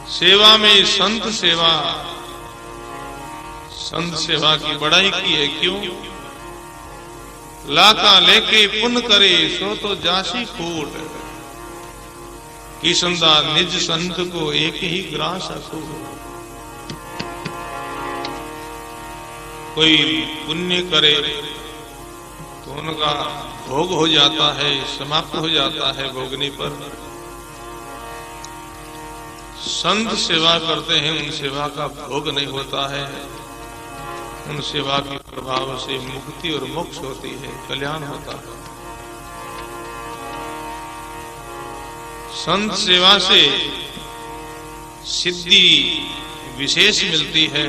सेवा में संत सेवा की बड़ाई की है क्यों? लाका लेके पुन करे सो तो जासी फूट, किसंदा निज संत को एक ही ग्रास अकूट। कोई पुण्य करे तो उनका भोग हो जाता है, समाप्त हो जाता है भोगने पर। संत सेवा करते हैं, उन सेवा का भोग नहीं होता है। उन सेवा के प्रभाव से मुक्ति और मोक्ष होती है, कल्याण होता है। संत सेवा से सिद्धि विशेष मिलती है।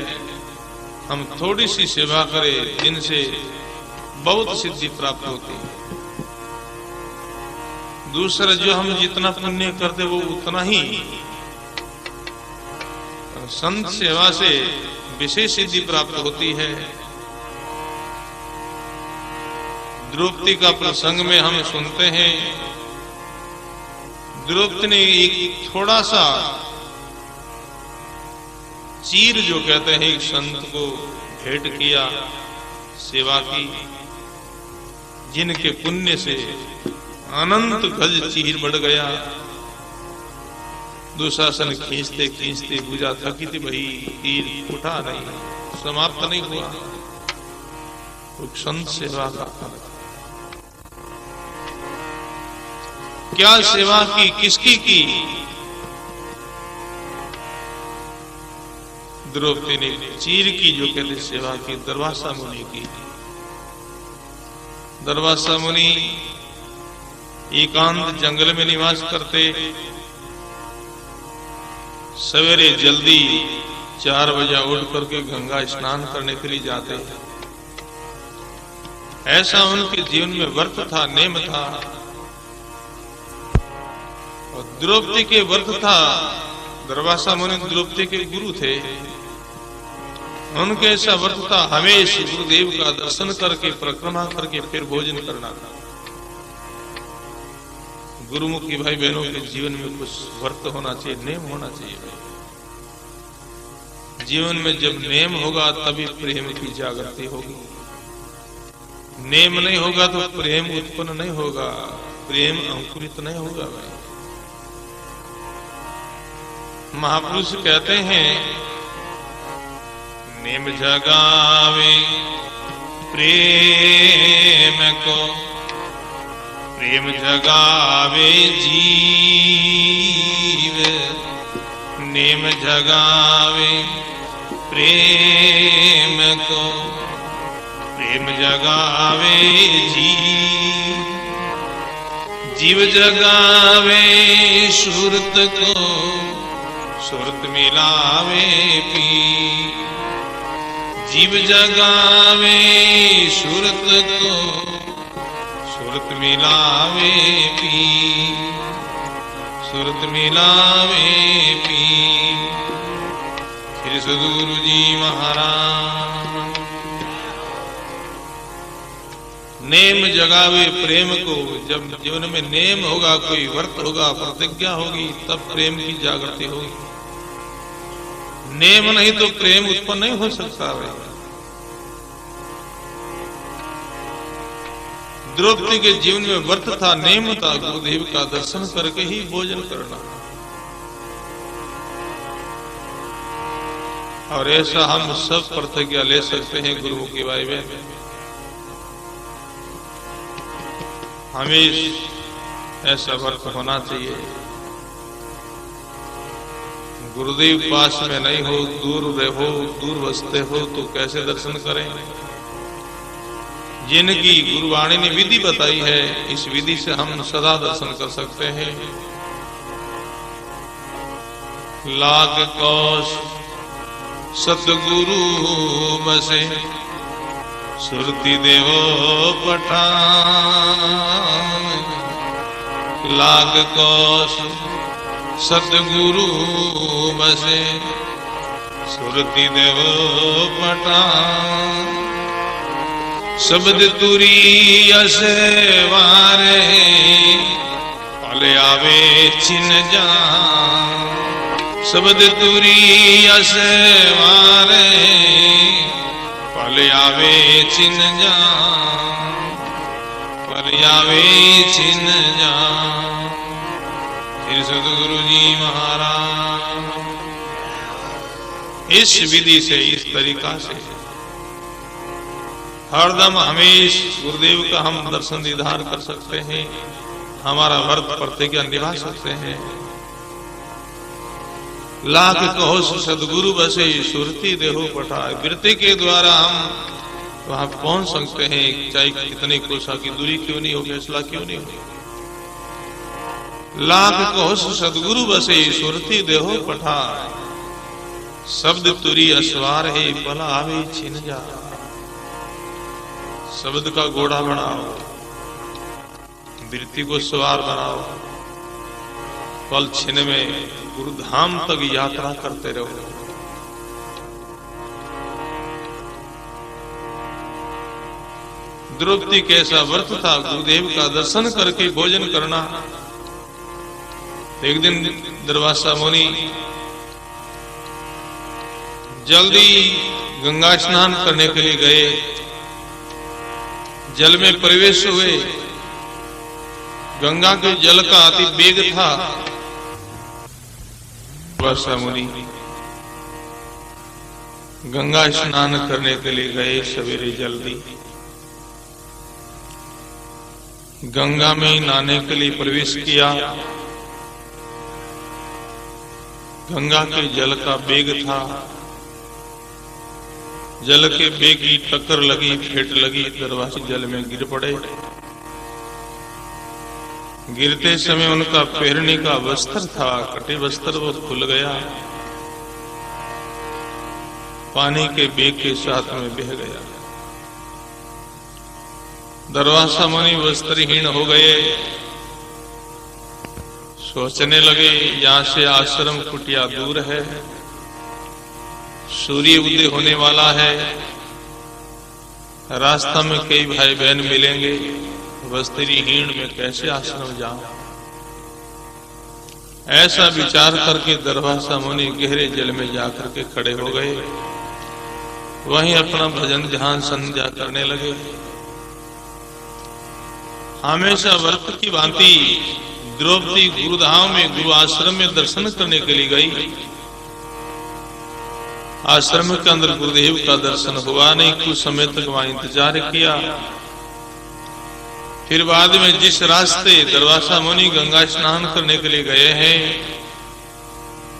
हम थोड़ी सी सेवा करें जिनसे बहुत सिद्धि प्राप्त होती है। दूसरा, जो हम जितना पुण्य करते वो उतना ही। संत सेवा से विशेष सिद्धि प्राप्त होती है। द्रौपदी का प्रसंग में हम सुनते हैं, द्रौपदी ने एक थोड़ा सा चीर, जो कहते हैं, एक संत को भेंट किया, सेवा की, जिनके पुण्य से अनंत गज चीर बढ़ गया। दुशासन खींचते खींचते बुझा थकी थी भाई, तीर उठा नहीं, समाप्त नहीं हुआ। संत सेवा का फल। क्या सेवा की, किसकी की? द्रौपदी ने चीर की, जो कहते सेवा की, दुर्वासा मुनि की। दुर्वासा मुनि एकांत जंगल में निवास करते। सवेरे जल्दी 4 बजे उठ करके गंगा स्नान करने के लिए जाते हैं। ऐसा उनके जीवन में व्रत था, नेम था। और द्रौपदी के व्रत था। दुर्वासा मुनि द्रौपदी के गुरु थे। उनके ऐसा व्रत था, हमेशा गुरुदेव का दर्शन करके, परिक्रमा करके फिर भोजन करना था। गुरुमुखी भाई बहनों के जीवन में कुछ व्रत होना चाहिए, नेम होना चाहिए। जीवन में जब नेम होगा तभी प्रेम की जागृति होगी। नेम नहीं होगा तो प्रेम उत्पन्न नहीं होगा, प्रेम अंकुरित नहीं होगा। महापुरुष कहते हैं, नेम जगावे प्रेम को, प्रेम जगावे जीव। नेम जगावे प्रेम को, प्रेम जगावे जीव। जीव जगावे सुरत को, सुरत मिलावे पी। जीव जगावे सुरत को, सुरत मिलावे पी। सुरत मिलावे पी। श्री सद्गुरु जी महाराज। नेम जगावे प्रेम को। जब जीवन में नेम होगा, कोई व्रत होगा, प्रतिज्ञा होगी, तब प्रेम की जागृति होगी। नेम नहीं तो प्रेम उत्पन्न नहीं हो सकता है। द्रौपदी के जीवन में व्रत था, नेम था, गुरुदेव का दर्शन करके ही भोजन करना। और ऐसा हम सब प्रतिज्ञा ले सकते हैं गुरुमुखी भाई बहन। हमें ऐसा व्रत होना चाहिए। गुरुदेव पास में नहीं हो, दूर रहो, दूर बसते हो तो कैसे दर्शन करें? जिनकी गुरुवाणी ने विधि बताई है, इस विधि से हम सदा दर्शन कर सकते हैं। लाग कौश सतगुरु बसे, सुरति देवो पठान। लाग कौश सतगुरु बसे, सुरति देवो पठान। शब्द तुरी असेवारे, पल आवे छिन जान। शब्द तुरी असवारे पल आवे छिन जा, पल आवे छिन जा। फिर सदगुरु जी महाराज इस विधि से, इस तरीका से हरदम हमेश गुरुदेव का हम दर्शन दीदार कर सकते हैं, हमारा व्रत प्रतिज्ञा निभा सकते हैं। लाख कहो सदगुरु बसे सुरती देहो पठाए, वृत्ति के द्वारा हम वहां पहुंच सकते हैं, चाहे कितनी कोसा की दूरी क्यों नहीं हो, फैसला क्यों नहीं हो। लाख कहो सदगुरु बसे सुरती देहो पठाए, शब्द तुरी असवार है पल आवे छिन जा। शब्द का घोड़ा बनाओ, वृत्ति को सवार बनाओ, पल छिन में गुरुधाम तक यात्रा करते रहो। द्रौपदी कैसा व्रत था, गुरुदेव का दर्शन करके भोजन करना। एक दिन दुर्वासा मुनि जल्दी गंगा स्नान करने के लिए गए, जल में प्रवेश हुए। गंगा के जल का अति वेग था। दुर्वासा मुनि गंगा स्नान करने के लिए गए सवेरे जल्दी। गंगा में नहाने के लिए प्रवेश किया। गंगा के जल का वेग था, जल के वेग की टक्कर लगी, फेंट लगी, दरवाजे जल में गिर पड़े। गिरते समय उनका पहनने का वस्त्र था, कटे वस्त्र वो खुल गया, पानी के वेग के साथ में बह गया। दुर्वासा मुनि वस्त्रहीन हो गए। सोचने लगे यहां से आश्रम कुटिया दूर है, सूर्य उदय होने वाला है, रास्ता में कई भाई बहन मिलेंगे, वस्त्रहीन में कैसे आश्रम जाऊं। ऐसा विचार करके दुर्वासा मुनि गहरे जल में जाकर के खड़े हो गए। वहीं अपना भजन ध्यान संध्या करने लगे। हमेशा व्रत की भांति द्रौपदी गुरुधाम में, गुरु आश्रम में दर्शन करने के लिए गई। आश्रम के अंदर गुरुदेव का दर्शन हुआ नहीं, कुछ समय तक वहां इंतजार किया। फिर बाद में जिस रास्ते दुर्वासा मुनि गंगा स्नान करने के लिए गए हैं,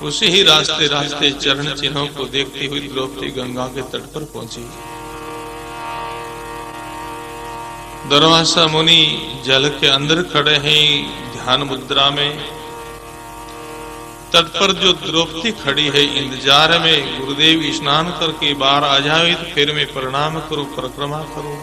उसी ही रास्ते चरण चिन्हों को देखती हुई द्रौपदी गंगा के तट पर पहुंची। दुर्वासा मुनि जल के अंदर खड़े हैं ध्यान मुद्रा में। तट पर जो द्रौपदी खड़ी है इंतजार में, गुरुदेव स्नान करके बाहर आ जाए तो फिर मैं प्रणाम करूं, परिक्रमा करूं।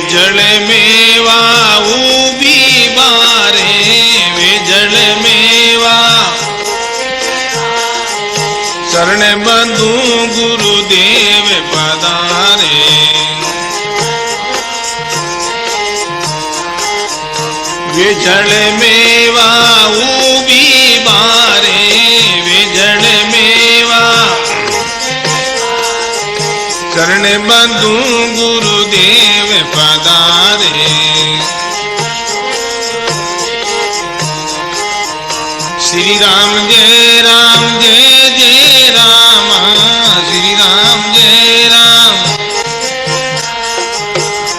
जल मेवा उबी बारे, वे जल मेवा शरण बंधु गुरुदेव पधारे। वे जल मेवा उबी बारे, वे जल मेवा शरण बंधु गुरुदेव पधारे। श्री राम जय राम जय जय राम, श्री राम जय राम,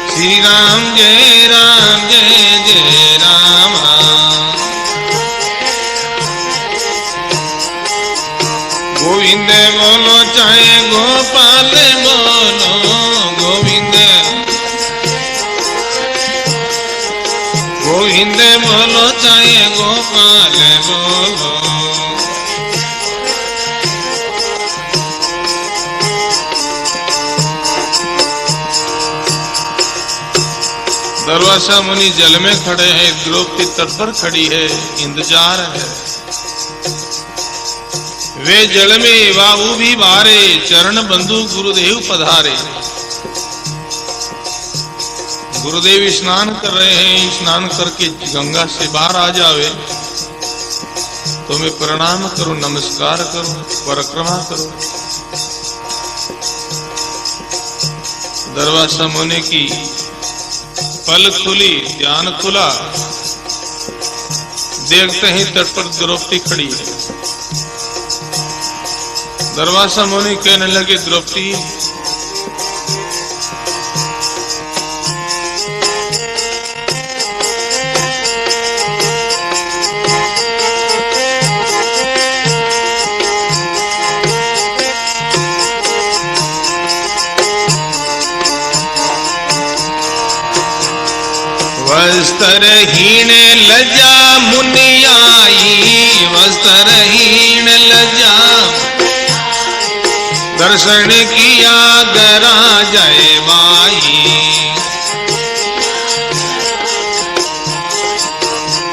श्री राम जय राम जय जय राम। गोविंद बोलो चाहे गोपाल बोलो, गोविंद गोविंद बोलो चाहे गोपाल बोलो। दुर्वासा मुनि जल में खड़े हैं, द्रौपदी तट पर खड़ी है, इंतजार है। वे जल में वायु भी बारे, चरण बंधु गुरुदेव पधारे। गुरुदेव स्नान कर रहे हैं, स्नान करके गंगा से बाहर आ जावे तो मैं प्रणाम करूं, नमस्कार करूं, परिक्रमा करूं। दुर्वासा मुनि की पल खुली, ध्यान खुला, देखते ही तट पर द्रौपदी खड़ी है। दुर्वासा मुनि कहने लगे, द्रौपदी वस्त्रहीन लज्जा मुनि आई, वस्त्रहीन लज्जा दर्शन किया गरा जय माई।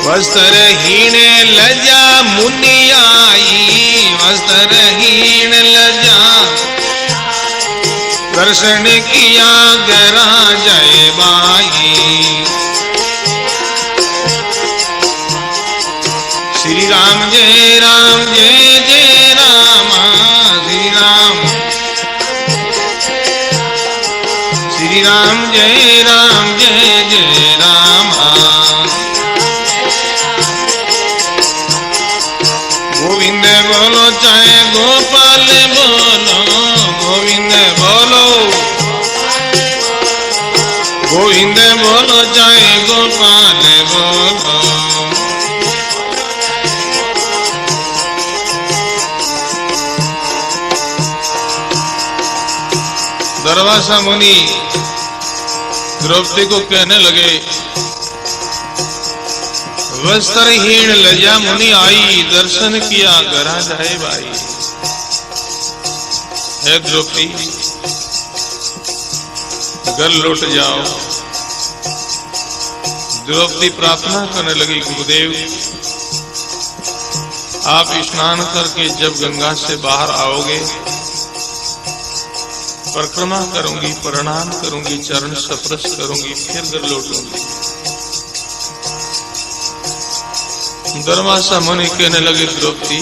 वस्त्रहीन लज्जा मुनि आई, वस्त्रहीन लज्जा दर्शन किया गरा जय माई। श्री राम जय जय राम, श्री राम जय जय राम। गोविंद बोलो चाहे गोपाल बोलो, गोविंद बोलो, गोविंद बोलो चाहे गोपाल बोलो। दुर्वासा मुनि द्रौपदी को कहने लगे, वस्त्रहीन लज्जा मुनि आई, दर्शन किया गरा जाए भाई। हे द्रौपदी, घर लौट जाओ। द्रौपदी प्रार्थना करने लगी, गुरुदेव आप स्नान करके जब गंगा से बाहर आओगे परिक्रमा करूंगी, प्रणाम करूंगी, चरण स्पर्श करूंगी, फिर घर लौटूंगी। दुर्वासा मुनि कहने लगे, द्रौपदी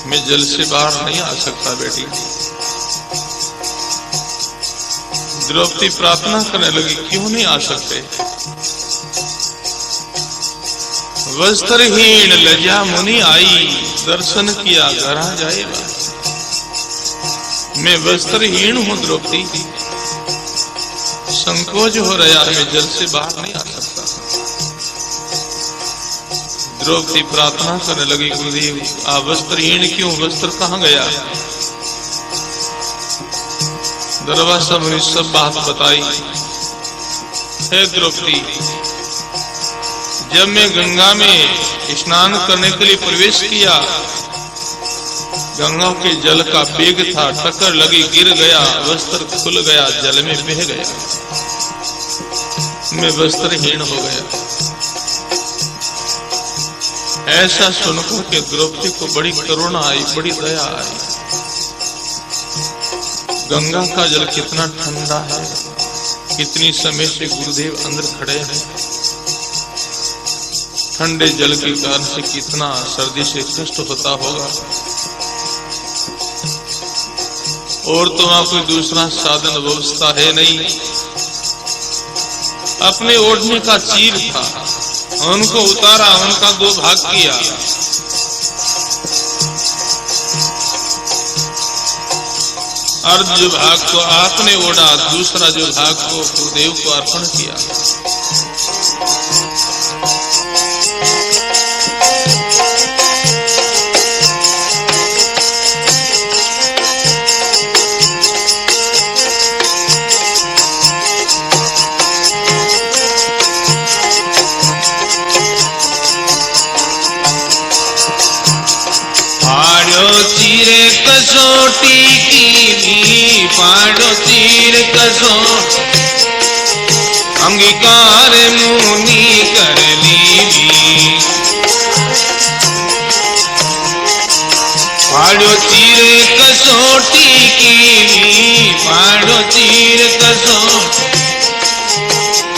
मैं जल से बाहर नहीं आ सकता बेटी। द्रौपदी प्रार्थना करने लगी, क्यों नहीं आ सकते? वस्त्रहीन लज्जा मुनि आई, दर्शन किया गरा जाएगा। मैं वस्त्रहीन हूं द्रौपदी, संकोच हो रहा है, मैं जल से बाहर नहीं आ सकता। द्रौपदी प्रार्थना करने लगी, गुरुदेव आप वस्त्रहीन क्यों, वस्त्र कहां गया? दुर्वासा मुनि सब बात बताई। हे द्रौपदी, जब मैं गंगा में स्नान करने के लिए प्रवेश किया, गंगा के जल का वेग था, टक्कर लगी, गिर गया, वस्त्र खुल गया, जल में बह गया, मैं वस्त्रहीन हो गया। ऐसा सुनकर के द्रौपदी को बड़ी करुणा आई, बड़ी दया आई। गंगा का जल कितना ठंडा है, कितनी समय से गुरुदेव अंदर खड़े हैं, ठंडे जल के कारण से कितना सर्दी से कष्ट होता होगा। और तो वहां कोई दूसरा साधन व्यवस्था है नहीं, अपने ओढ़ने का चीर था, उनको उतारा, उनका दो भाग किया। अर्ध जो भाग को आपने ओढ़ा, दूसरा जो भाग को गुरुदेव को अर्पण किया। कसोटी की भी पाड़ो तीर कसो, अंगीकार मुनि कर लीवी। पाड़ो चीर कसोटी की, पाड़ो चीर कसोटी,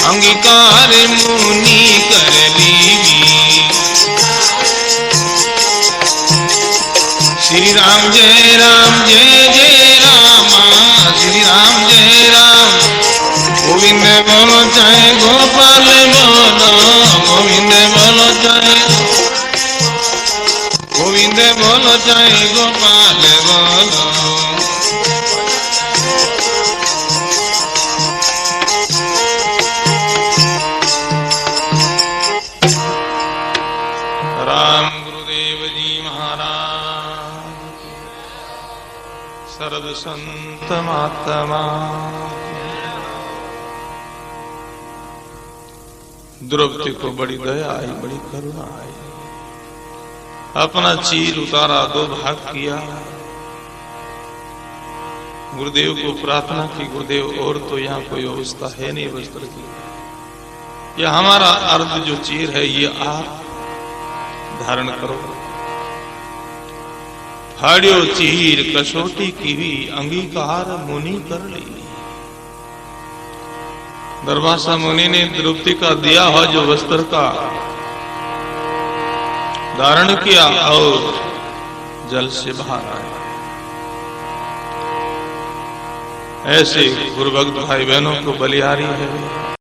अंगीकार मुनि कर लीवी। श्री राम जय राम जय जय रामा, श्री राम जय राम। गोविंद बोलो चाहे गोपाल बोलो, गोविंद बोलो चाहे, गोविंद बोलो चाहे गोपाल बोलो। राम गुरुदेव जी महाराज, सर्व संत महात्मा। द्रौपदी को बड़ी दया आई, बड़ी करुणा आई। अपना चीर उतारा, दो भाग किया। गुरुदेव को प्रार्थना की, गुरुदेव और तो यहाँ कोई व्यवस्था है नहीं वस्त्र की, यह हमारा अर्ध जो चीर है ये आप धारण करो। फाड़ियो चीर कसोटी की भी, अंगीकार मुनि कर ली। दुर्वासा मुनि ने द्रौपदी का दिया हुआ जो वस्त्र का धारण किया और जल से बाहर आया। ऐसे गुरु भक्त भाई बहनों को बलिहारी है।